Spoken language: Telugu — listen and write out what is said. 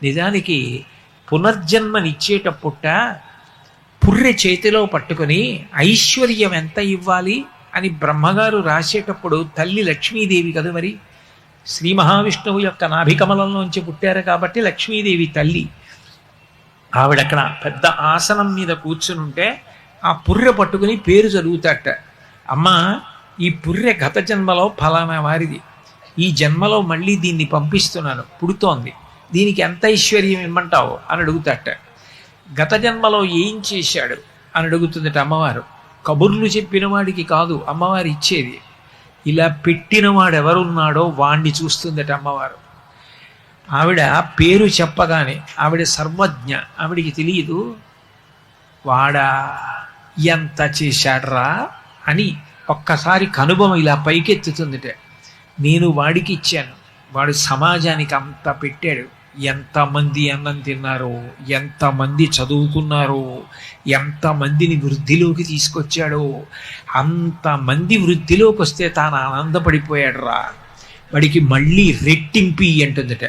నిజానికి పునర్జన్మనిచ్చేటప్పుట పుర్రె చేతిలో పట్టుకొని ఐశ్వర్యం ఎంత ఇవ్వాలి అని బ్రహ్మగారు రాసేటప్పుడు తల్లి లక్ష్మీదేవి కదా మరి, శ్రీ మహావిష్ణువు యొక్క నాభికమలంలోంచి పుట్టారు కాబట్టి లక్ష్మీదేవి తల్లి. ఆవిడక్కడ పెద్ద ఆసనం మీద కూర్చునుంటే ఆ పుర్రె పట్టుకుని పేరు చదువుతాట. అమ్మా, ఈ పుర్రె గత జన్మలో ఫలానా వారిది, ఈ జన్మలో మళ్ళీ దీన్ని పంపిస్తున్నాను, పుడుతోంది, దీనికి ఎంత ఐశ్వర్యం ఇమ్మంటావు అని అడుగుతాట. గత జన్మలో ఏం చేశాడు అని అడుగుతుందట అమ్మవారు. కబుర్లు చెప్పిన వాడికి కాదు అమ్మవారు ఇచ్చేది, ఇలా పెట్టినవాడు ఎవరున్నాడో వాణ్ణి చూస్తుందట అమ్మవారు. ఆవిడ పేరు చెప్పగానే ఆవిడ సర్వజ్ఞ, ఆవిడికి తెలియదు వాడా ఎంత చేశాడ్రా అని ఒక్కసారి కనుబొమ ఇలా పైకెత్తుతుందిట. నేను వాడికి ఇచ్చాను, వాడు సమాజానికి అంత పెట్టాడు, ఎంతమంది అన్నం తిన్నారో, ఎంతమంది చదువుకున్నారో, ఎంతమందిని వృద్ధిలోకి తీసుకొచ్చాడో, అంతమంది వృద్ధిలోకి వస్తే తాను ఆనందపడిపోయాడు రా, వాడికి మళ్ళీ రెట్టింపి అంటుందట.